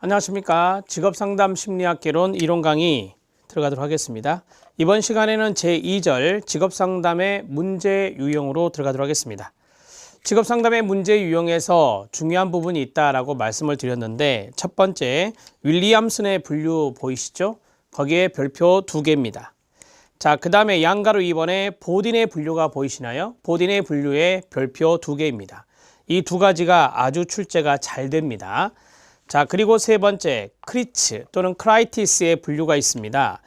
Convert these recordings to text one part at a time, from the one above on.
안녕하십니까. 직업상담 심리학개론 이론 강의 들어가도록 하겠습니다. 이번 시간에는 제2절 직업상담의 문제 유형으로 들어가도록 하겠습니다. 직업상담의 문제 유형에서 중요한 부분이 있다라고 말씀을 드렸는데, 첫 번째 윌리엄슨의 분류 보이시죠? 거기에 별표 2개입니다. 자, 그 다음에 양가로 2번에 보딘의 분류가 보이시나요? 보딘의 분류에 별표 2개입니다. 이 두 가지가 아주 출제가 잘 됩니다. 자, 그리고 세 번째 크리츠 또는 크라이티스의 분류가 있습니다.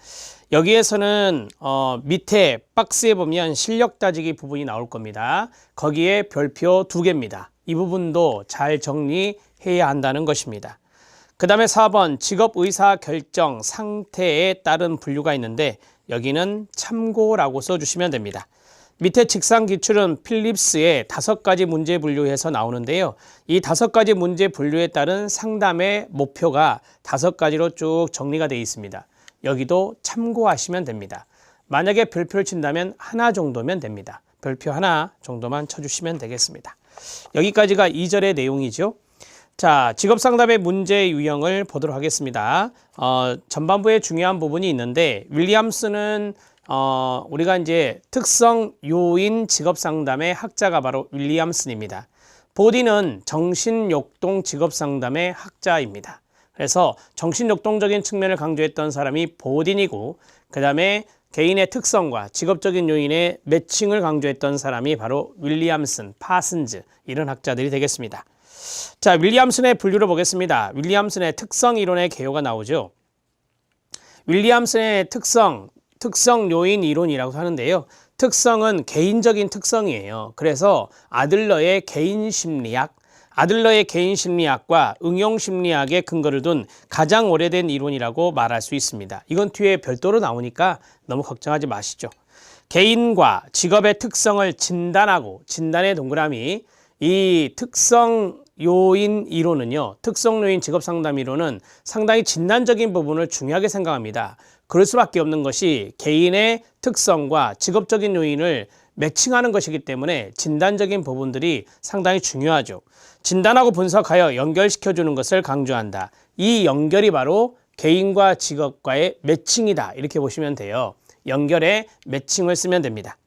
여기에서는 밑에 박스에 보면 실력 따지기 부분이 나올 겁니다. 거기에 별표 2개입니다. 이 부분도 잘 정리해야 한다는 것입니다. 그 다음에 4번 직업의사결정 상태에 따른 분류가 있는데, 여기는 참고라고 써주시면 됩니다. 밑에 직상기출은 필립스의 5가지 문제 분류에서 나오는데요. 이 5가지 문제 분류에 따른 상담의 목표가 5가지로 쭉 정리가 되어 있습니다. 여기도 참고하시면 됩니다. 만약에 별표를 친다면 하나 정도면 됩니다. 별표 하나 정도만 쳐주시면 되겠습니다. 여기까지가 2절의 내용이죠. 자, 직업상담의 문제 유형을 보도록 하겠습니다. 전반부에 중요한 부분이 있는데, 윌리엄슨은 우리가 이제 특성 요인 직업상담의 학자가 바로 윌리엄슨입니다. 보딘은 정신욕동 직업상담의 학자입니다. 그래서 정신욕동적인 측면을 강조했던 사람이 보딘이고, 그 다음에 개인의 특성과 직업적인 요인의 매칭을 강조했던 사람이 바로 윌리엄슨, 파슨즈, 이런 학자들이 되겠습니다. 자, 윌리엄슨의 분류를 보겠습니다. 윌리엄슨의 특성 이론의 개요가 나오죠. 윌리엄슨의 특성 요인 이론이라고 하는데요. 특성은 개인적인 특성이에요. 그래서 아들러의 개인 심리학과 응용 심리학에 근거를 둔 가장 오래된 이론이라고 말할 수 있습니다. 이건 뒤에 별도로 나오니까 너무 걱정하지 마시죠. 개인과 직업의 특성을 진단하고, 진단의 동그라미, 이 특성 요인 이론은요, 특성 요인 직업상담 이론은 상당히 진단적인 부분을 중요하게 생각합니다. 그럴 수밖에 없는 것이 개인의 특성과 직업적인 요인을 매칭하는 것이기 때문에 진단적인 부분들이 상당히 중요하죠. 진단하고 분석하여 연결시켜주는 것을 강조한다. 이 연결이 바로 개인과 직업과의 매칭이다. 이렇게 보시면 돼요. 연결의 매칭을 쓰면 됩니다.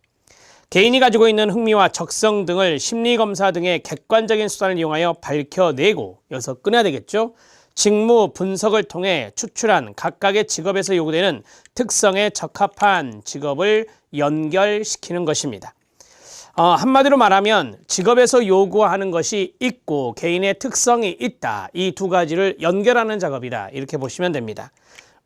개인이 가지고 있는 흥미와 적성 등을 심리검사 등의 객관적인 수단을 이용하여 밝혀내고, 여기서 끊어야 되겠죠. 직무 분석을 통해 추출한 각각의 직업에서 요구되는 특성에 적합한 직업을 연결시키는 것입니다. 한마디로 말하면 직업에서 요구하는 것이 있고 개인의 특성이 있다. 이 두 가지를 연결하는 작업이다. 이렇게 보시면 됩니다.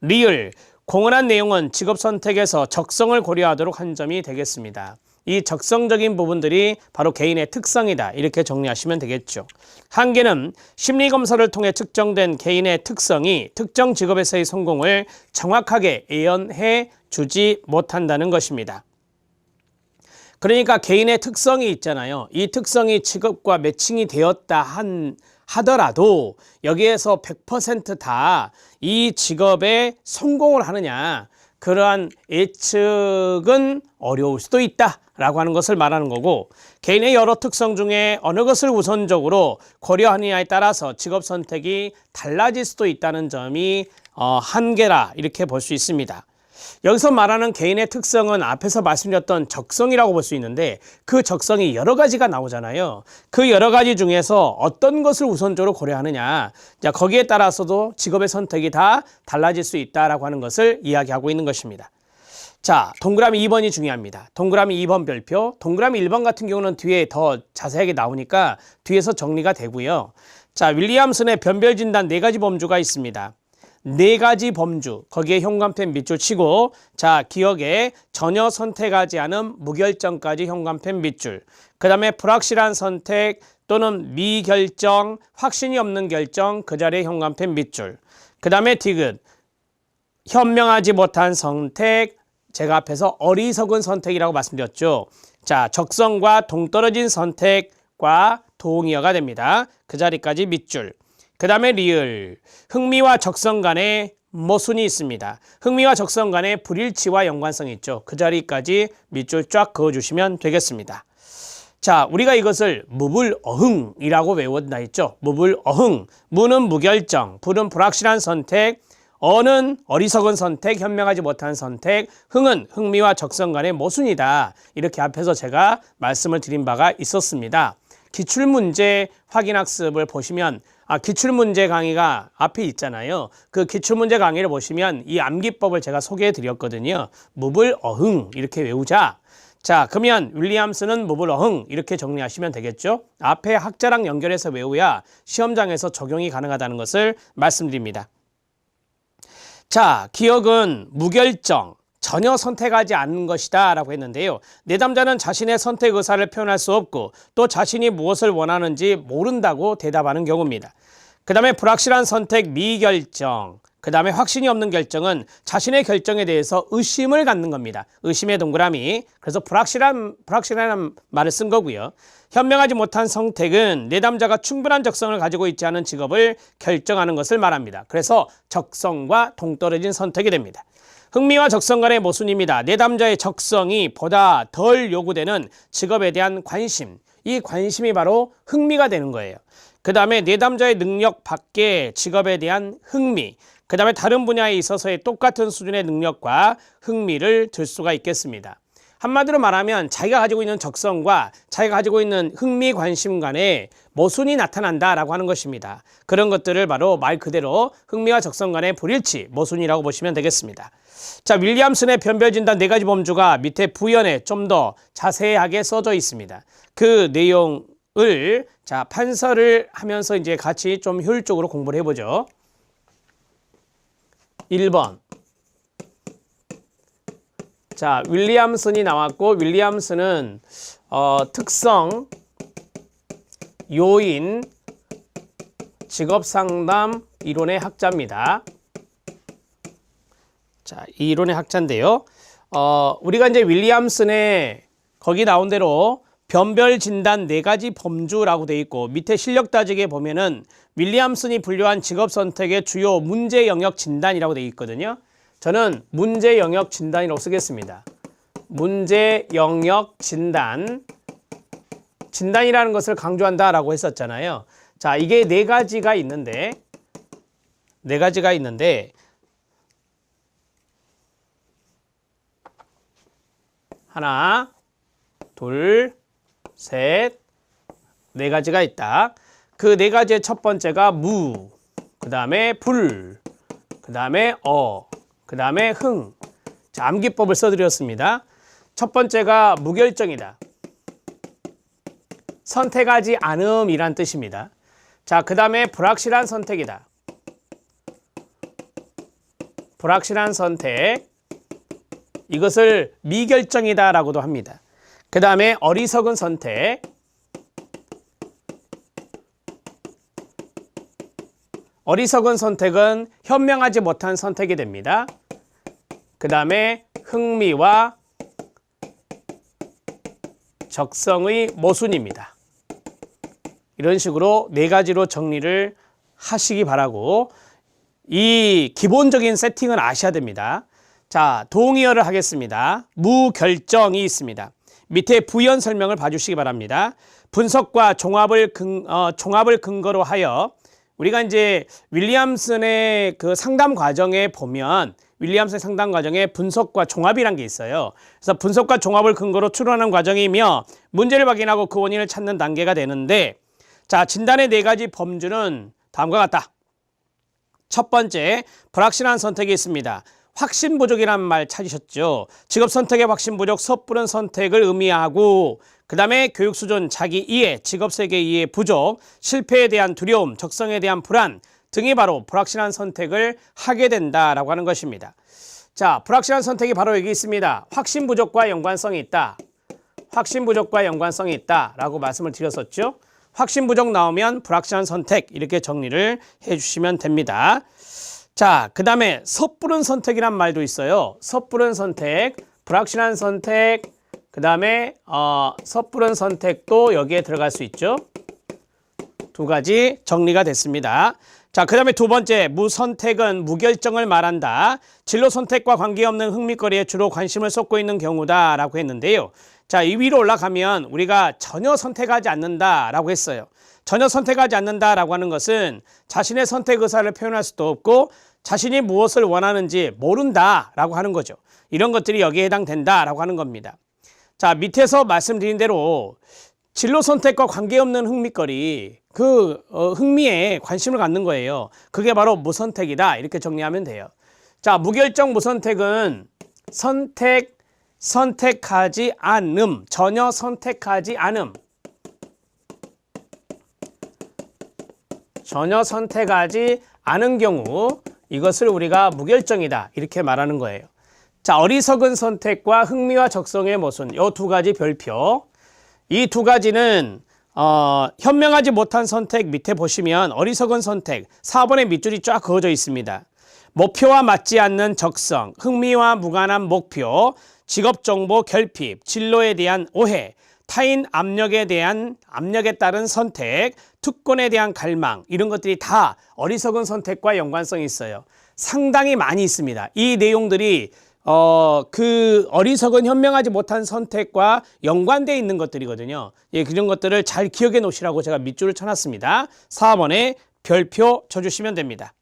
리을, 공헌한 내용은 직업 선택에서 적성을 고려하도록 한 점이 되겠습니다. 이 적성적인 부분들이 바로 개인의 특성이다. 이렇게 정리하시면 되겠죠. 한계는 심리검사를 통해 측정된 개인의 특성이 특정 직업에서의 성공을 정확하게 예언해 주지 못한다는 것입니다. 그러니까 개인의 특성이 있잖아요. 이 특성이 직업과 매칭이 되었다 하더라도 여기에서 100% 다 이 직업에 성공을 하느냐, 그러한 예측은 어려울 수도 있다라고 하는 것을 말하는 거고, 개인의 여러 특성 중에 어느 것을 우선적으로 고려하느냐에 따라서 직업 선택이 달라질 수도 있다는 점이 한계라, 이렇게 볼 수 있습니다. 여기서 말하는 개인의 특성은 앞에서 말씀드렸던 적성이라고 볼 수 있는데, 그 적성이 여러 가지가 나오잖아요. 그 여러 가지 중에서 어떤 것을 우선적으로 고려하느냐, 자, 거기에 따라서도 직업의 선택이 다 달라질 수 있다라고 하는 것을 이야기하고 있는 것입니다. 자, 동그라미 2번이 중요합니다. 동그라미 2번 별표, 동그라미 1번 같은 경우는 뒤에 더 자세하게 나오니까 뒤에서 정리가 되고요. 자, 윌리엄슨의 변별 진단 4가지 범주가 있습니다. 4가지 범주, 거기에 현관펜 밑줄 치고, 자, 기억에 전혀 선택하지 않은 무결정까지 현관펜 밑줄, 그 다음에 불확실한 선택 또는 미결정, 확신이 없는 결정, 그 자리에 현관펜 밑줄, 그 다음에 디귿, 현명하지 못한 선택, 제가 앞에서 어리석은 선택이라고 말씀드렸죠. 자, 적성과 동떨어진 선택과 동의어가 됩니다. 그 자리까지 밑줄. 그 다음에 리을, 흥미와 적성 간의 모순이 있습니다. 흥미와 적성 간의 불일치와 연관성이 있죠. 그 자리까지 밑줄 쫙 그어주시면 되겠습니다. 자, 우리가 이것을 무불어흥이라고 외웠나 했죠. 무불어흥. 무는 무결정, 불은 불확실한 선택, 어는 어리석은 선택, 현명하지 못한 선택, 흥은 흥미와 적성 간의 모순이다. 이렇게 앞에서 제가 말씀을 드린 바가 있었습니다. 기출문제 확인학습을 보시면 기출문제 강의가 앞에 있잖아요. 그 기출문제 강의를 보시면 이 암기법을 제가 소개해 드렸거든요. 무불어흥 이렇게 외우자. 자, 그러면 윌리엄스는 무불어흥 이렇게 정리하시면 되겠죠. 앞에 학자랑 연결해서 외워야 시험장에서 적용이 가능하다는 것을 말씀드립니다. 자, 기억은 무결정, 전혀 선택하지 않는 것이다 라고 했는데요. 내담자는 자신의 선택 의사를 표현할 수 없고 또 자신이 무엇을 원하는지 모른다고 대답하는 경우입니다. 그 다음에 불확실한 선택 미결정, 그 다음에 확신이 없는 결정은 자신의 결정에 대해서 의심을 갖는 겁니다. 의심의 동그라미. 그래서 불확실한 말을 쓴 거고요. 현명하지 못한 선택은 내담자가 충분한 적성을 가지고 있지 않은 직업을 결정하는 것을 말합니다. 그래서 적성과 동떨어진 선택이 됩니다. 흥미와 적성 간의 모순입니다. 내담자의 적성이 보다 덜 요구되는 직업에 대한 관심, 이 관심이 바로 흥미가 되는 거예요. 그 다음에 내담자의 능력 밖의 직업에 대한 흥미, 그 다음에 다른 분야에 있어서의 똑같은 수준의 능력과 흥미를 들 수가 있겠습니다. 한마디로 말하면 자기가 가지고 있는 적성과 자기가 가지고 있는 흥미, 관심 간에 모순이 나타난다라고 하는 것입니다. 그런 것들을 바로 말 그대로 흥미와 적성 간의 불일치, 모순이라고 보시면 되겠습니다. 자, 윌리엄슨의 변별진단 4가지 범주가 밑에 부연에 좀 더 자세하게 써져 있습니다. 그 내용을 자, 판서를 하면서 이제 같이 좀 효율적으로 공부를 해보죠. 1번. 자, 윌리엄슨이 나왔고, 윌리엄슨은 특성, 요인, 직업상담 이론의 학자입니다. 자, 이 이론의 학자인데요. 우리가 이제 윌리엄슨의 거기 나온 대로 변별 진단 4가지 범주라고 되어 있고 밑에 실력 따지기에 보면은 윌리엄슨이 분류한 직업 선택의 주요 문제 영역 진단이라고 되어 있거든요. 저는 문제 영역 진단이라고 쓰겠습니다. 문제 영역 진단. 진단이라는 것을 강조한다라고 했었잖아요. 자, 이게 4가지가 있는데 하나, 둘, 셋, 4가지가 있다. 그 4가지의 첫 번째가 무, 그 다음에 불, 그 다음에 그 다음에 흥. 자, 암기법을 써드렸습니다. 첫 번째가 무결정이다. 선택하지 않음이란 뜻입니다. 자, 그 다음에 불확실한 선택이다. 불확실한 선택. 이것을 미결정이다라고도 합니다. 그 다음에 어리석은 선택. 어리석은 선택은 현명하지 못한 선택이 됩니다. 그 다음에 흥미와 적성의 모순입니다. 이런 식으로 4가지로 정리를 하시기 바라고 이 기본적인 세팅은 아셔야 됩니다. 자, 동의어를 하겠습니다. 무결정이 있습니다. 밑에 부연 설명을 봐주시기 바랍니다. 분석과 종합을 근거로 하여 우리가 이제 윌리엄슨의 그 상담 과정에 보면 윌리엄슨의 상담 과정에 분석과 종합이란 게 있어요. 그래서 분석과 종합을 근거로 추론하는 과정이며 문제를 확인하고 그 원인을 찾는 단계가 되는데 자, 진단의 4가지 범주는 다음과 같다. 첫 번째, 불확실한 선택이 있습니다. 확신 부족이라는 말 찾으셨죠? 직업 선택의 확신 부족, 섣부른 선택을 의미하고 그 다음에 교육 수준, 자기 이해, 직업 세계 이해 부족, 실패에 대한 두려움, 적성에 대한 불안 등이 바로 불확실한 선택을 하게 된다라고 하는 것입니다. 자, 불확실한 선택이 바로 여기 있습니다. 확신 부족과 연관성이 있다. 확신 부족과 연관성이 있다라고 말씀을 드렸었죠. 확신 부족 나오면 불확실한 선택 이렇게 정리를 해주시면 됩니다. 자, 그 다음에 섣부른 선택이란 말도 있어요. 섣부른 선택, 불확실한 선택, 그 다음에 섣부른 선택도 여기에 들어갈 수 있죠. 2가지 정리가 됐습니다. 자, 그 다음에 2번째, 무선택은 무결정을 말한다. 진로 선택과 관계없는 흥미거리에 주로 관심을 쏟고 있는 경우다 라고 했는데요. 자, 이 위로 올라가면 우리가 전혀 선택하지 않는다라고 했어요. 전혀 선택하지 않는다라고 하는 것은 자신의 선택 의사를 표현할 수도 없고 자신이 무엇을 원하는지 모른다라고 하는 거죠. 이런 것들이 여기에 해당된다라고 하는 겁니다. 자, 밑에서 말씀드린 대로 진로 선택과 관계없는 흥미거리, 흥미에 관심을 갖는 거예요. 그게 바로 무선택이다. 이렇게 정리하면 돼요. 자, 무결정 무선택은 선택하지 않음, 전혀 선택하지 않음. 전혀 선택하지 않은 경우 이것을 우리가 무결정이다. 이렇게 말하는 거예요. 자, 어리석은 선택과 흥미와 적성의 모순, 이 두 가지 별표. 이 두 가지는 현명하지 못한 선택 밑에 보시면 어리석은 선택 4번의 밑줄이 쫙 그어져 있습니다. 목표와 맞지 않는 적성, 흥미와 무관한 목표, 직업정보 결핍, 진로에 대한 오해, 타인 압력에 따른 선택, 특권에 대한 갈망, 이런 것들이 다 어리석은 선택과 연관성이 있어요. 상당히 많이 있습니다. 이 내용들이 그 어리석은 현명하지 못한 선택과 연관되어 있는 것들이거든요. 예, 그런 것들을 잘 기억해 놓으시라고 제가 밑줄을 쳐놨습니다. 4번에 별표 쳐주시면 됩니다.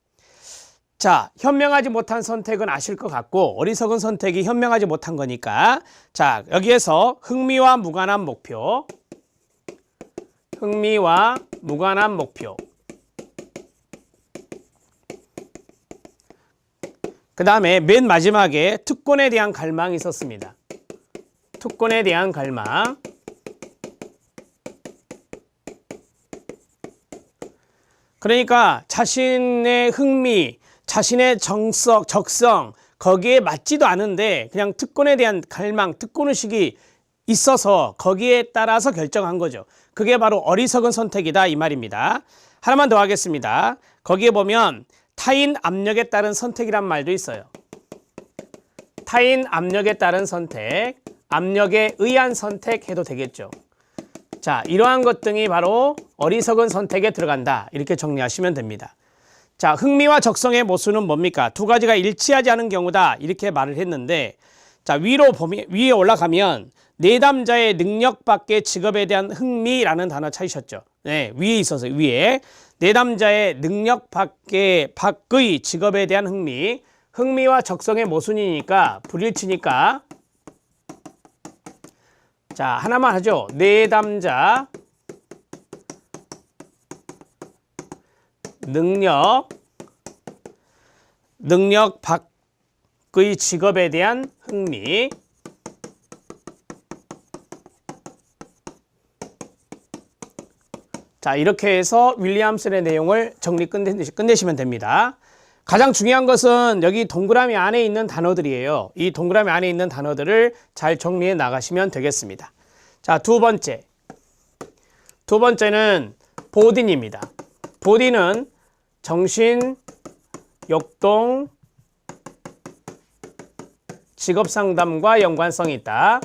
자, 현명하지 못한 선택은 아실 것 같고 어리석은 선택이 현명하지 못한 거니까 자, 여기에서 흥미와 무관한 목표, 흥미와 무관한 목표, 그 다음에 맨 마지막에 특권에 대한 갈망이 있었습니다. 특권에 대한 갈망. 그러니까 자신의 흥미, 자신의 적성 거기에 맞지도 않은데 그냥 특권에 대한 갈망, 특권의식이 있어서 거기에 따라서 결정한 거죠. 그게 바로 어리석은 선택이다 이 말입니다. 하나만 더 하겠습니다. 거기에 보면 타인 압력에 따른 선택이란 말도 있어요. 타인 압력에 따른 선택, 압력에 의한 선택 해도 되겠죠. 자, 이러한 것 등이 바로 어리석은 선택에 들어간다. 이렇게 정리하시면 됩니다. 자, 흥미와 적성의 모순은 뭡니까? 두 가지가 일치하지 않은 경우다. 이렇게 말을 했는데 자, 위에 올라가면 내담자의 능력 밖의 직업에 대한 흥미라는 단어 찾으셨죠? 네, 위에 있어서 위에 내담자의 능력 밖의 직업에 대한 흥미와 적성의 모순이니까 불일치니까 자, 하나만 하죠. 내담자 능력 밖의 직업에 대한 흥미. 자, 이렇게 해서 윌리엄슨의 내용을 끝내시면 됩니다. 가장 중요한 것은 여기 동그라미 안에 있는 단어들이에요. 이 동그라미 안에 있는 단어들을 잘 정리해 나가시면 되겠습니다. 자, 두 번째는 보딘입니다. 보딘은 정신역동 직업상담과 연관성이 있다.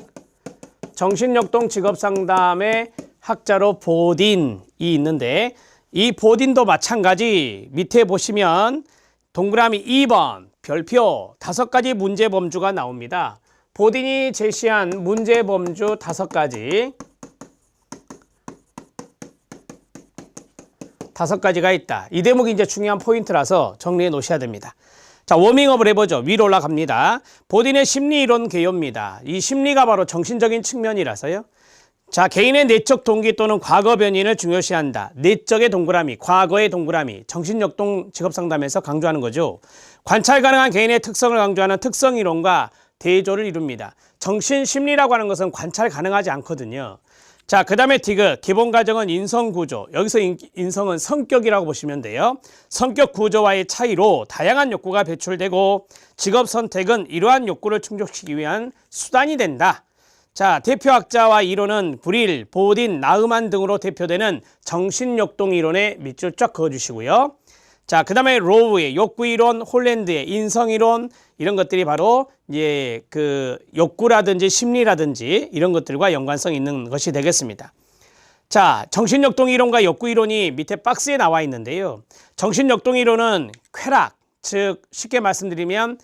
정신역동 직업상담의 학자로 보딘이 있는데 이 보딘도 마찬가지 밑에 보시면 동그라미 2번 별표 5가지 문제 범주가 나옵니다. 보딘이 제시한 문제 범주 5가지가 있다. 이 대목이 이제 중요한 포인트라서 정리해 놓으셔야 됩니다. 자, 워밍업을 해보죠. 위로 올라갑니다. 보딘의 심리이론 개요입니다. 이 심리가 바로 정신적인 측면이라서요. 자, 개인의 내적 동기 또는 과거 변인을 중요시한다. 내적의 동그라미, 과거의 동그라미, 정신역동 직업상담에서 강조하는 거죠. 관찰 가능한 개인의 특성을 강조하는 특성이론과 대조를 이룹니다. 정신심리라고 하는 것은 관찰 가능하지 않거든요. 자, 그 다음에 디귿, 기본 과정은 인성구조. 여기서 인성은 성격이라고 보시면 돼요. 성격 구조와의 차이로 다양한 욕구가 배출되고 직업 선택은 이러한 욕구를 충족시키기 위한 수단이 된다. 자, 대표학자와 이론은 브릴, 보딘, 나흐만 등으로 대표되는 정신역동 이론에 밑줄 쫙 그어주시고요. 자, 그 다음에 로우의 욕구이론, 홀랜드의 인성이론, 이런 것들이 바로 이제 그 욕구라든지 심리라든지 이런 것들과 연관성이 있는 것이 되겠습니다. 자, 정신역동 이론과 욕구 이론이 밑에 박스에 나와 있는데요. 정신역동 이론은 쾌락, 즉 쉽게 말씀드리면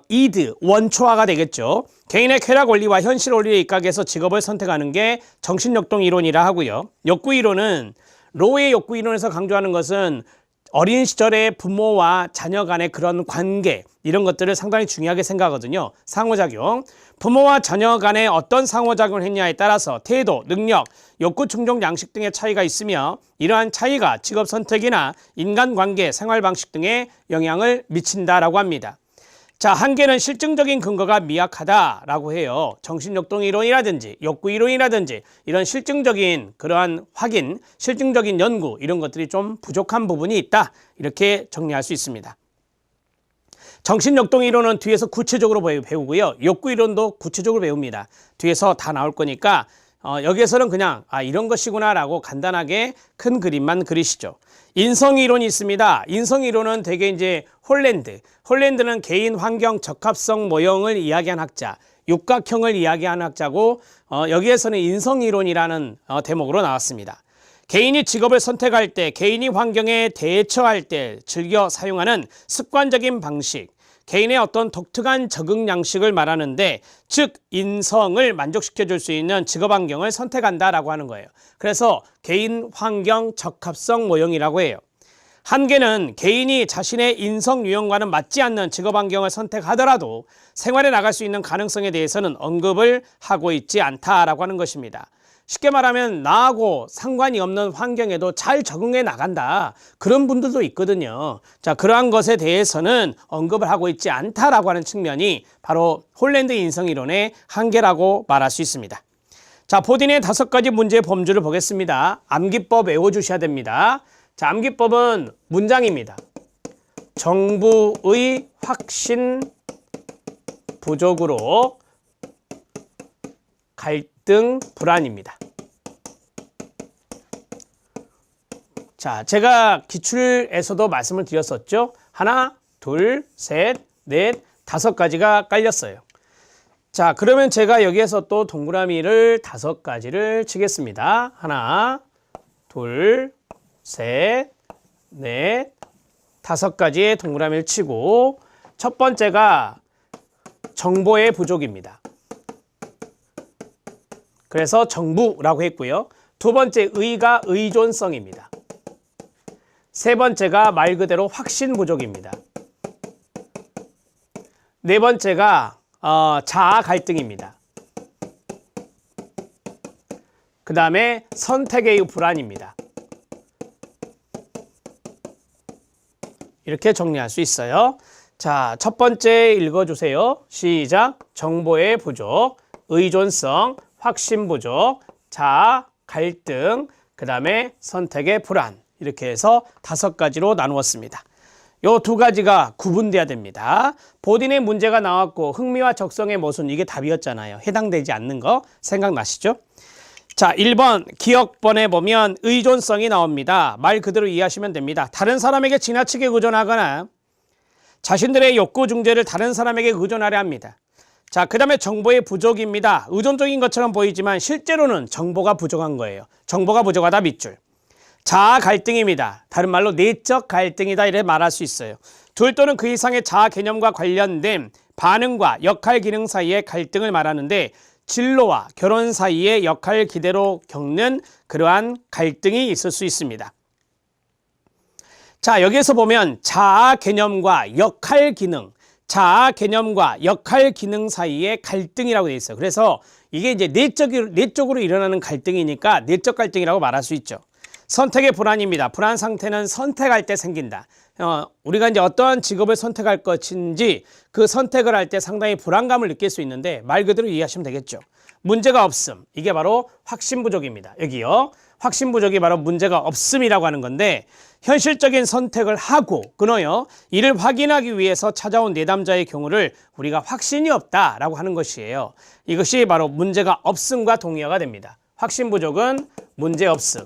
이드, 원초화가 되겠죠. 개인의 쾌락 원리와 현실 원리에 입각해서 직업을 선택하는 게 정신역동 이론이라 하고요. 욕구 이론은 로우의 욕구 이론에서 강조하는 것은 어린 시절의 부모와 자녀 간의 그런 관계, 이런 것들을 상당히 중요하게 생각하거든요. 상호작용. 부모와 자녀 간에 어떤 상호작용을 했냐에 따라서 태도, 능력, 욕구 충족 양식 등의 차이가 있으며 이러한 차이가 직업 선택이나 인간관계, 생활 방식 등에 영향을 미친다라고 합니다. 자, 한계는 실증적인 근거가 미약하다라고 해요. 정신역동 이론이라든지 욕구 이론이라든지 이런 실증적인 그러한 확인, 실증적인 연구 이런 것들이 좀 부족한 부분이 있다. 이렇게 정리할 수 있습니다. 정신역동 이론은 뒤에서 구체적으로 배우고요. 욕구 이론도 구체적으로 배웁니다. 뒤에서 다 나올 거니까 여기에서는 그냥 이런 것이구나라고 간단하게 큰 그림만 그리시죠. 인성이론이 있습니다. 인성이론은 대개 이제 홀랜드는 개인 환경 적합성 모형을 이야기한 학자, 육각형을 이야기한 학자고 여기에서는 인성이론이라는 대목으로 나왔습니다. 개인이 직업을 선택할 때, 개인이 환경에 대처할 때 즐겨 사용하는 습관적인 방식, 개인의 어떤 독특한 적응 양식을 말하는데, 즉 인성을 만족시켜 줄 수 있는 직업 환경을 선택한다라고 하는 거예요. 그래서 개인 환경 적합성 모형이라고 해요. 한계는 개인이 자신의 인성 유형과는 맞지 않는 직업 환경을 선택하더라도 생활에 나갈 수 있는 가능성에 대해서는 언급을 하고 있지 않다라고 하는 것입니다. 쉽게 말하면 나하고 상관이 없는 환경에도 잘 적응해 나간다. 그런 분들도 있거든요. 자, 그러한 것에 대해서는 언급을 하고 있지 않다라고 하는 측면이 바로 홀랜드 인성이론의 한계라고 말할 수 있습니다. 자, 보딘의 5가지 문제의 범주를 보겠습니다. 암기법 외워주셔야 됩니다. 자, 암기법은 문장입니다. 정부의 확신 부족으로 갈등 불안입니다. 자, 제가 기출에서도 말씀을 드렸었죠. 하나, 둘, 셋, 넷, 5가지가 깔렸어요. 자, 그러면 제가 여기에서 또 동그라미를 5가지를 치겠습니다. 하나, 둘, 셋, 넷, 5가지의 동그라미를 치고 첫 번째가 정보의 부족입니다. 그래서 정부라고 했고요. 두 번째 의가 의존성입니다. 세 번째가 말 그대로 확신 부족입니다. 네 번째가 자아 갈등입니다. 그 다음에 선택의 불안입니다. 이렇게 정리할 수 있어요. 자, 첫 번째 읽어주세요. 시작. 정보의 부족, 의존성, 확신 부족, 자아, 갈등, 그 다음에 선택의 불안. 이렇게 해서 5가지로 나누었습니다. 요 2가지가 구분돼야 됩니다. 보딘의 문제가 나왔고 흥미와 적성의 모순, 이게 답이었잖아요. 해당되지 않는 거 생각나시죠? 자, 1번 기억번에 보면 의존성이 나옵니다. 말 그대로 이해하시면 됩니다. 다른 사람에게 지나치게 의존하거나 자신들의 욕구 중재를 다른 사람에게 의존하려 합니다. 자, 그 다음에 정보의 부족입니다. 의존적인 것처럼 보이지만 실제로는 정보가 부족한 거예요. 정보가 부족하다 밑줄. 자아 갈등입니다. 다른 말로 내적 갈등이다 이렇게 말할 수 있어요. 둘 또는 그 이상의 자아 개념과 관련된 반응과 역할 기능 사이의 갈등을 말하는데 진로와 결혼 사이의 역할 기대로 겪는 그러한 갈등이 있을 수 있습니다. 자, 여기에서 보면 자아 개념과 역할 기능, 자아 개념과 역할 기능 사이의 갈등이라고 되어 있어요. 그래서 이게 이제 내적으로 일어나는 갈등이니까 내적 갈등이라고 말할 수 있죠. 선택의 불안입니다. 불안 상태는 선택할 때 생긴다. 우리가 이제 어떠한 직업을 선택할 것인지 그 선택을 할 때 상당히 불안감을 느낄 수 있는데 말 그대로 이해하시면 되겠죠. 문제가 없음. 이게 바로 확신 부족입니다. 여기요. 확신 부족이 바로 문제가 없음이라고 하는 건데 현실적인 선택을 하고 끊어요. 이를 확인하기 위해서 찾아온 내담자의 경우를 우리가 확신이 없다라고 하는 것이에요. 이것이 바로 문제가 없음과 동의어가 됩니다. 확신 부족은 문제 없음.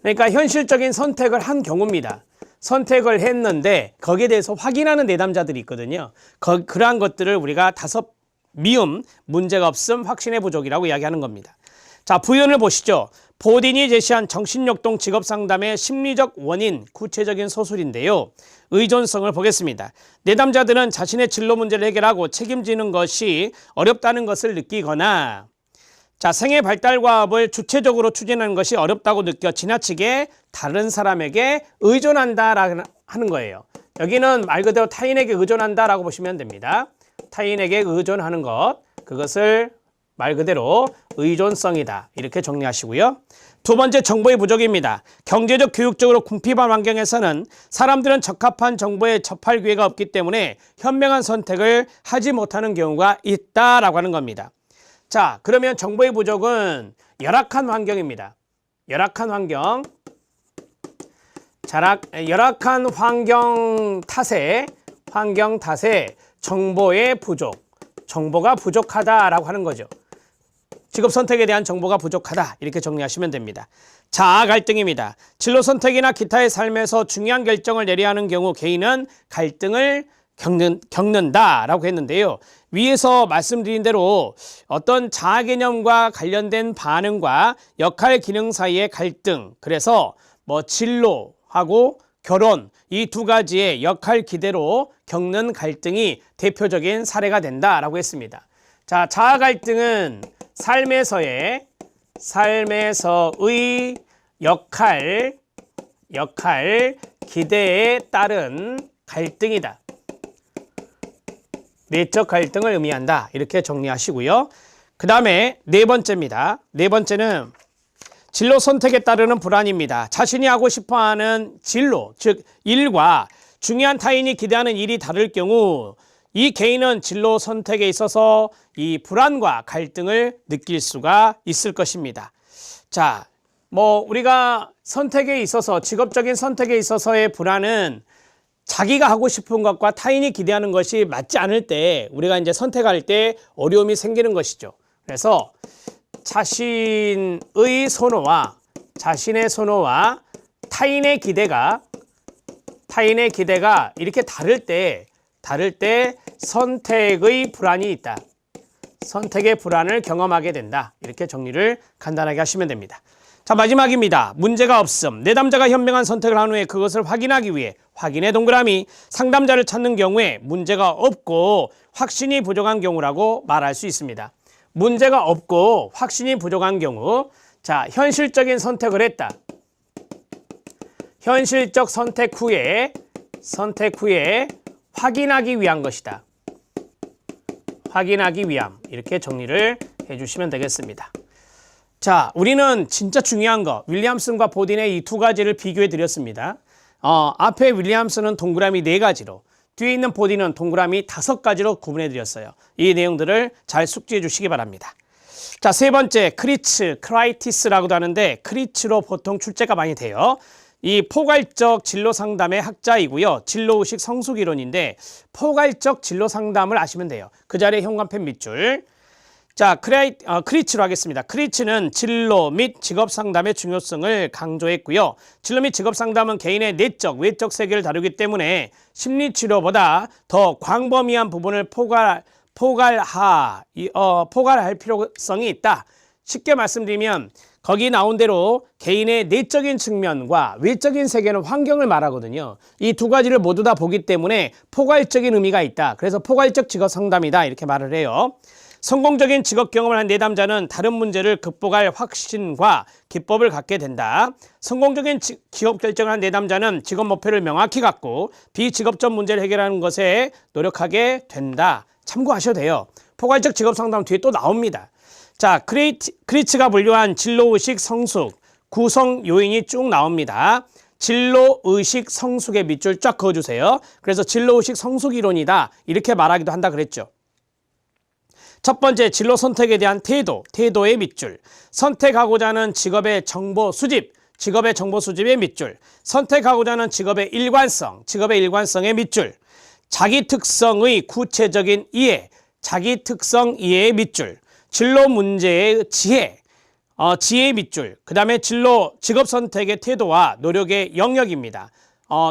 그러니까 현실적인 선택을 한 경우입니다. 선택을 했는데 거기에 대해서 확인하는 내담자들이 있거든요. 그러한 것들을 우리가 5 미음, 문제가 없음, 확신의 부족이라고 이야기하는 겁니다. 자, 부연을 보시죠. 보딘이 제시한 정신역동 직업상담의 심리적 원인, 구체적인 서술인데요. 의존성을 보겠습니다. 내담자들은 자신의 진로 문제를 해결하고 책임지는 것이 어렵다는 것을 느끼거나 생애 발달 과업을 주체적으로 추진하는 것이 어렵다고 느껴 지나치게 다른 사람에게 의존한다라는 하는 거예요. 여기는 말 그대로 타인에게 의존한다라고 보시면 됩니다. 타인에게 의존하는 것, 그것을 말 그대로 의존성이다. 이렇게 정리하시고요. 두 번째, 정보의 부족입니다. 경제적, 교육적으로 궁핍한 환경에서는 사람들은 적합한 정보에 접할 기회가 없기 때문에 현명한 선택을 하지 못하는 경우가 있다라고 하는 겁니다. 자, 그러면 정보의 부족은 열악한 환경입니다. 열악한 환경. 열악한 환경 탓에 정보의 부족, 정보가 부족하다라고 하는 거죠. 직업 선택에 대한 정보가 부족하다 이렇게 정리하시면 됩니다. 자아 갈등입니다. 진로 선택이나 기타의 삶에서 중요한 결정을 내려야 하는 경우 개인은 갈등을 겪는다라고 했는데요. 위에서 말씀드린 대로 어떤 자아 개념과 관련된 반응과 역할 기능 사이의 갈등, 그래서 진로하고 결혼 이 두 가지의 역할 기대로 겪는 갈등이 대표적인 사례가 된다라고 했습니다. 자, 자아 갈등은 삶에서의 역할 기대에 따른 갈등이다. 내적 갈등을 의미한다. 이렇게 정리하시고요. 그 다음에 네 번째입니다. 네 번째는 진로 선택에 따르는 불안입니다. 자신이 하고 싶어하는 진로, 즉 일과 중요한 타인이 기대하는 일이 다를 경우 이 개인은 진로 선택에 있어서 이 불안과 갈등을 느낄 수가 있을 것입니다. 자, 우리가 선택에 있어서, 직업적인 선택에 있어서의 불안은 자기가 하고 싶은 것과 타인이 기대하는 것이 맞지 않을 때 우리가 이제 선택할 때 어려움이 생기는 것이죠. 그래서 자신의 선호와 타인의 기대가 이렇게 다를 때 선택의 불안이 있다. 선택의 불안을 경험하게 된다. 이렇게 정리를 간단하게 하시면 됩니다. 자, 마지막입니다. 문제가 없음. 내담자가 현명한 선택을 한 후에 그것을 확인하기 위해 확인의 동그라미 상담자를 찾는 경우에 문제가 없고 확신이 부족한 경우라고 말할 수 있습니다. 문제가 없고 확신이 부족한 경우, 자, 현실적인 선택을 했다. 현실적 선택 후에 확인하기 위한 것이다. 확인하기 위함. 이렇게 정리를 해주시면 되겠습니다. 자, 우리는 진짜 중요한 거, 윌리엄슨과 보딘의 이 두 가지를 비교해 드렸습니다. 앞에 윌리엄슨은 동그라미 4가지로, 뒤에 있는 보딘은 동그라미 5가지로 구분해 드렸어요. 이 내용들을 잘 숙지해 주시기 바랍니다. 자, 세 번째, 크라이티스라고도 하는데 크리츠로 보통 출제가 많이 돼요. 이 포괄적 진로 상담의 학자이고요. 진로의식 성숙 이론인데 포괄적 진로 상담을 아시면 돼요. 그 자리에 현관펜 밑줄. 자, 크리츠로 하겠습니다. 크리츠는 진로 및 직업 상담의 중요성을 강조했고요. 진로 및 직업 상담은 개인의 내적, 외적 세계를 다루기 때문에 심리치료보다 더 광범위한 부분을 포괄할 필요성이 있다. 쉽게 말씀드리면 거기 나온 대로 개인의 내적인 측면과 외적인 세계는 환경을 말하거든요. 이 두 가지를 모두 다 보기 때문에 포괄적인 의미가 있다. 그래서 포괄적 직업 상담이다. 이렇게 말을 해요. 성공적인 직업 경험을 한 내담자는 다른 문제를 극복할 확신과 기법을 갖게 된다. 성공적인 기업 결정을 한 내담자는 직업 목표를 명확히 갖고 비직업적 문제를 해결하는 것에 노력하게 된다. 참고하셔도 돼요. 포괄적 직업 상담 뒤에 또 나옵니다. 자, 크리츠가 분류한 진로의식 성숙, 구성 요인이 쭉 나옵니다. 진로의식 성숙의 밑줄 쫙 그어주세요. 그래서 진로의식 성숙 이론이다. 이렇게 말하기도 한다 그랬죠. 첫 번째, 진로 선택에 대한 태도의 밑줄. 선택하고자 하는 직업의 정보 수집의 밑줄. 선택하고자 하는 직업의 일관성의 밑줄. 자기 특성의 구체적인 이해, 자기 특성 이해의 밑줄. 진로 문제의 지혜의 밑줄. 그 다음에 직업 선택의 태도와 노력의 영역입니다.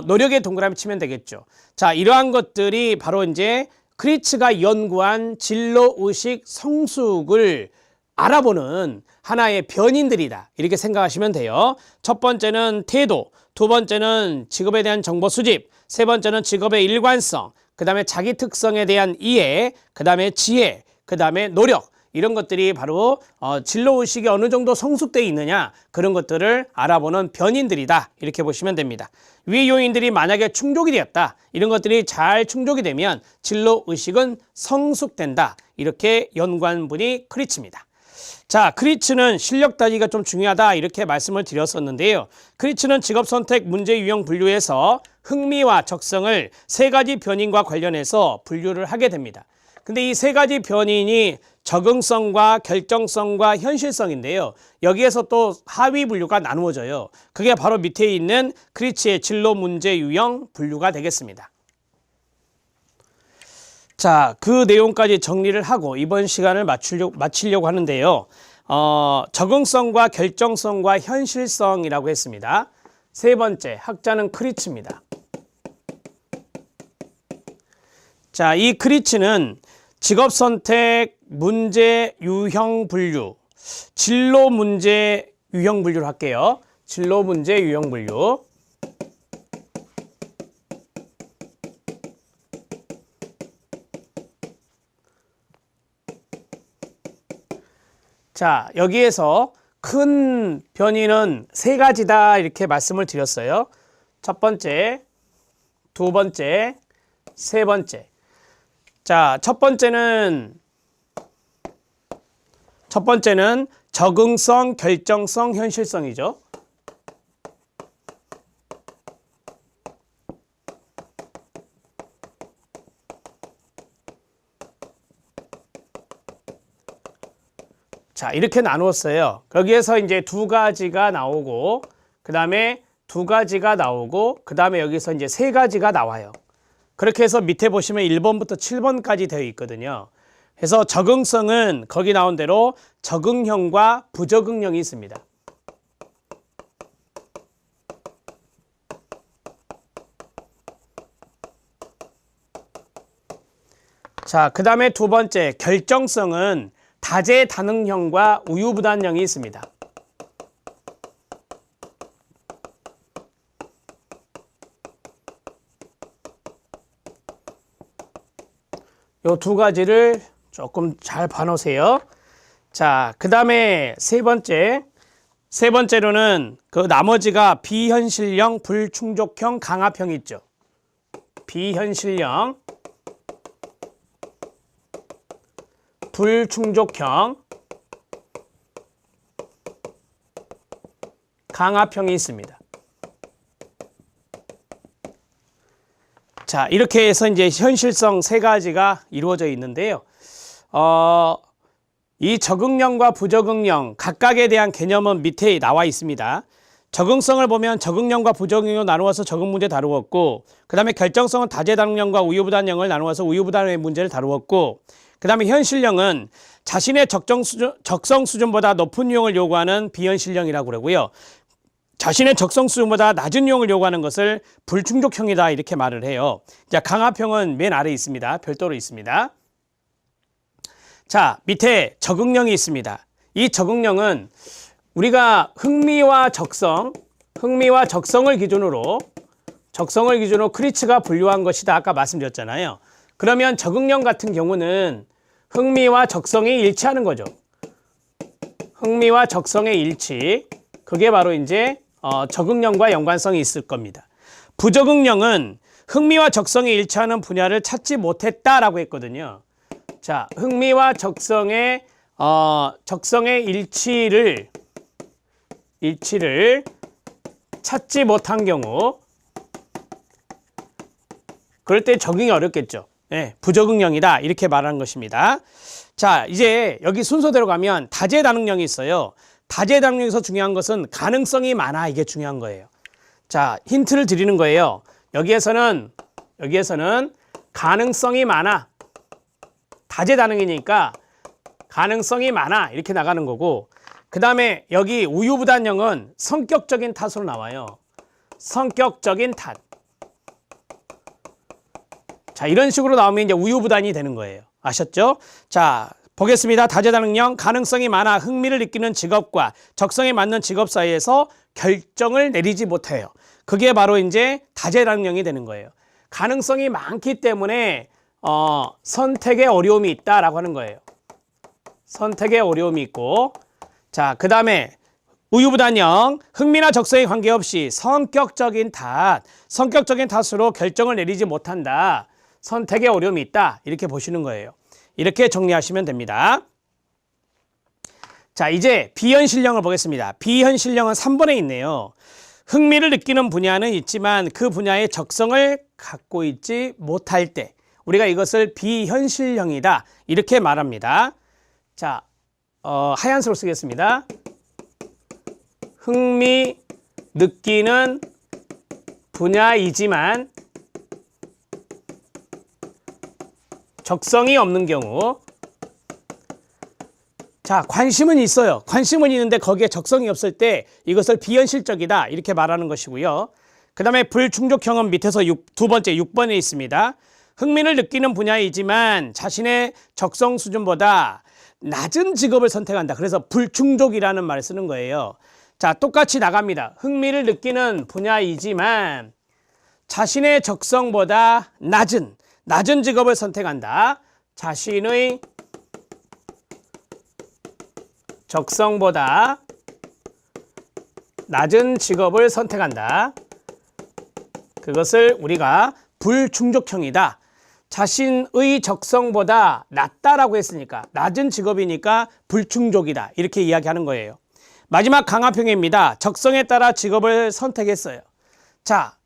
노력의 동그라미 치면 되겠죠. 자, 이러한 것들이 바로 이제 크리츠가 연구한 진로의식 성숙을 알아보는 하나의 변인들이다. 이렇게 생각하시면 돼요. 첫 번째는 태도, 두 번째는 직업에 대한 정보 수집, 세 번째는 직업의 일관성, 그 다음에 자기 특성에 대한 이해, 그 다음에 지혜, 그 다음에 노력, 이런 것들이 바로 진로의식이 어느 정도 성숙되어 있느냐, 그런 것들을 알아보는 변인들이다. 이렇게 보시면 됩니다. 위 요인들이 만약에 충족이 되었다, 이런 것들이 잘 충족이 되면 진로의식은 성숙된다. 이렇게 연구한 분이 크리츠입니다. 자, 크리츠는 실력 따지기가 좀 중요하다, 이렇게 말씀을 드렸었는데요. 크리츠는 직업선택 문제 유형 분류에서 흥미와 적성을 세 가지 변인과 관련해서 분류를 하게 됩니다. 근데 이 세 가지 변인이 적응성과 결정성과 현실성인데요. 여기에서 또 하위 분류가 나누어져요. 그게 바로 밑에 있는 크리츠의 진로 문제 유형 분류가 되겠습니다. 자, 그 내용까지 정리를 하고 이번 시간을 마치려고 하는데요. 적응성과 결정성과 현실성이라고 했습니다. 세 번째, 학자는 크리츠입니다. 자, 이 크리츠는 직업선택 문제 유형 분류, 진로 문제 유형 분류를 할게요. 진로 문제 유형 분류. 자, 여기에서 큰 변이는 세 가지다, 이렇게 말씀을 드렸어요. 첫 번째, 두 번째, 세 번째. 자, 첫 번째는 적응성, 결정성, 현실성이죠. 자, 이렇게 나누었어요. 거기에서 이제 두 가지가 나오고, 그 다음에 두 가지가 나오고, 그 다음에 여기서 이제 세 가지가 나와요. 그렇게 해서 밑에 보시면 1번부터 7번까지 되어 있거든요. 그래서 적응성은 거기 나온 대로 적응형과 부적응형이 있습니다. 자, 그 다음에 두 번째, 결정성은 다재다능형과 우유부단형이 있습니다. 이 두 가지를 조금 잘 봐놓으세요. 자, 그 다음에 세 번째로는 그 나머지가 비현실형, 불충족형, 강압형이 있죠. 비현실형, 불충족형, 강압형이 있습니다. 자, 이렇게 해서 이제 현실성 세 가지가 이루어져 있는데요. 이 적응형과 부적응형 각각에 대한 개념은 밑에 나와 있습니다. 적응성을 보면 적응형과 부적응형으로 나누어서 적응 문제 다루었고, 그 다음에 결정성은 다재다능형과 우유부단형을 나누어서 우유부단의 문제를 다루었고, 그 다음에 현실형은 자신의 적성 수준보다 높은 유형을 요구하는 비현실형이라고 그러고요. 자신의 적성 수준보다 낮은 유형을 요구하는 것을 불충족형이다, 이렇게 말을 해요. 자, 강압형은 맨 아래에 있습니다. 별도로 있습니다. 자, 밑에 적응형이 있습니다. 이 적응형은 우리가 흥미와 적성을 기준으로 크리츠가 분류한 것이다, 아까 말씀드렸잖아요. 그러면 적응형 같은 경우는 흥미와 적성이 일치하는 거죠. 흥미와 적성의 일치, 그게 바로 이제 적응형과 연관성이 있을 겁니다. 부적응형은 흥미와 적성이 일치하는 분야를 찾지 못했다라고 했거든요. 자, 흥미와 적성의 일치를 찾지 못한 경우, 그럴 때 적응이 어렵겠죠. 네, 부적응형이다, 이렇게 말하는 것입니다. 자, 이제 여기 순서대로 가면 다재다능형이 있어요. 다재다능형에서 중요한 것은 가능성이 많아, 이게 중요한 거예요. 자, 힌트를 드리는 거예요. 여기에서는 가능성이 많아, 다재다능이니까 가능성이 많아, 이렇게 나가는 거고, 그 다음에 여기 우유부단형은 성격적인 탓으로 나와요. 성격적인 탓. 자, 이런 식으로 나오면 이제 우유부단이 되는 거예요. 아셨죠? 자, 보겠습니다. 다재다능형, 가능성이 많아 흥미를 느끼는 직업과 적성에 맞는 직업 사이에서 결정을 내리지 못해요. 그게 바로 이제 다재다능형이 되는 거예요. 가능성이 많기 때문에 선택에 어려움이 있다라고 하는 거예요. 선택에 어려움이 있고, 자, 그 다음에 우유부단형, 흥미나 적성에 관계없이 성격적인 탓으로 결정을 내리지 못한다. 선택에 어려움이 있다. 이렇게 보시는 거예요. 이렇게 정리하시면 됩니다. 자, 이제 비현실형을 보겠습니다. 비현실형은 3번에 있네요. 흥미를 느끼는 분야는 있지만 그 분야의 적성을 갖고 있지 못할 때 우리가 이것을 비현실형이다. 이렇게 말합니다. 자, 하얀색으로 쓰겠습니다. 흥미 느끼는 분야이지만 적성이 없는 경우. 자, 관심은 있어요. 관심은 있는데 거기에 적성이 없을 때 이것을 비현실적이다. 이렇게 말하는 것이고요. 그 다음에 불충족형은 밑에서 두 번째 6번에 있습니다. 흥미를 느끼는 분야이지만 자신의 적성 수준보다 낮은 직업을 선택한다. 그래서 불충족이라는 말을 쓰는 거예요. 자, 똑같이 나갑니다. 흥미를 느끼는 분야이지만 자신의 적성보다 낮은 직업을 선택한다. 자신의 적성보다 낮은 직업을 선택한다. 그것을 우리가 불충족형이다. 자신의 적성보다 낮다라고 했으니까 낮은 직업이니까 불충족이다. 이렇게 이야기하는 거예요. 마지막 강화평입니다. 적성에 따라 직업을 선택했어요. 자,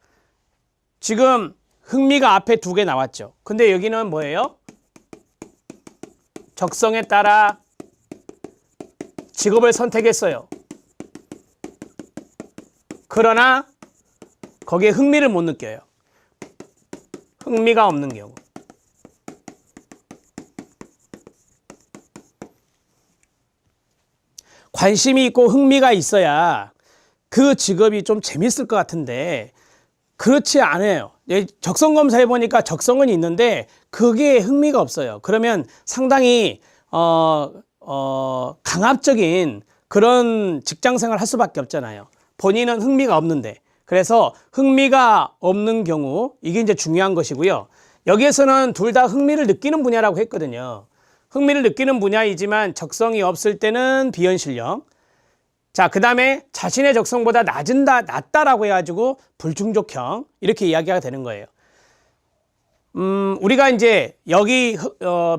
지금 흥미가 앞에 2개 나왔죠. 근데 여기는 뭐예요? 적성에 따라 직업을 선택했어요. 그러나 거기에 흥미를 못 느껴요. 흥미가 없는 경우. 관심이 있고 흥미가 있어야 그 직업이 좀 재밌을 것 같은데 그렇지 않아요. 적성 검사해 보니까 적성은 있는데 그게 흥미가 없어요. 그러면 상당히 강압적인 그런 직장 생활을 할 수밖에 없잖아요. 본인은 흥미가 없는데. 그래서 흥미가 없는 경우 이게 이제 중요한 것이고요. 여기에서는 둘 다 흥미를 느끼는 분야라고 했거든요. 흥미를 느끼는 분야이지만 적성이 없을 때는 비현실형. 자, 그 다음에 자신의 적성보다 낮다라고 해가지고 불충족형. 이렇게 이야기가 되는 거예요. 우리가 이제 여기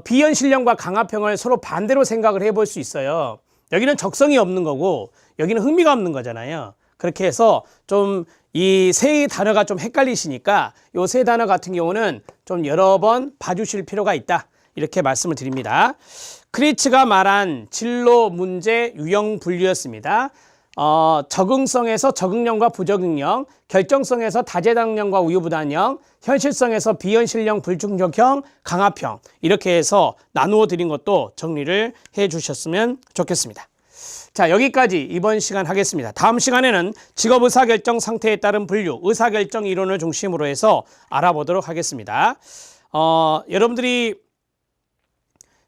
비현실형과 강압형을 서로 반대로 생각을 해볼 수 있어요. 여기는 적성이 없는 거고 여기는 흥미가 없는 거잖아요. 그렇게 해서 좀 이 세 단어가 좀 헷갈리시니까 이 세 단어 같은 경우는 좀 여러 번 봐주실 필요가 있다. 이렇게 말씀을 드립니다. 크리츠가 말한 진로 문제 유형 분류였습니다. 적응성에서 적응형과 부적응형, 결정성에서 다재다능형과 우유부단형, 현실성에서 비현실형, 불충족형, 강압형 이렇게 해서 나누어 드린 것도 정리를 해 주셨으면 좋겠습니다. 자, 여기까지 이번 시간 하겠습니다. 다음 시간에는 직업 의사결정 상태에 따른 분류, 의사결정 이론을 중심으로 해서 알아보도록 하겠습니다. 여러분들이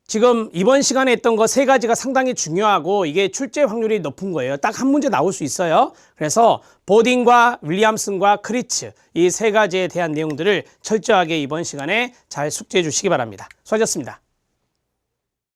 지금 이번 시간에 했던 거 3가지가 상당히 중요하고 이게 출제 확률이 높은 거예요. 딱 한 문제 나올 수 있어요. 그래서 보딩과 윌리엄슨과 크리츠 이 3가지에 대한 내용들을 철저하게 이번 시간에 잘 숙지해 주시기 바랍니다. 수고하셨습니다.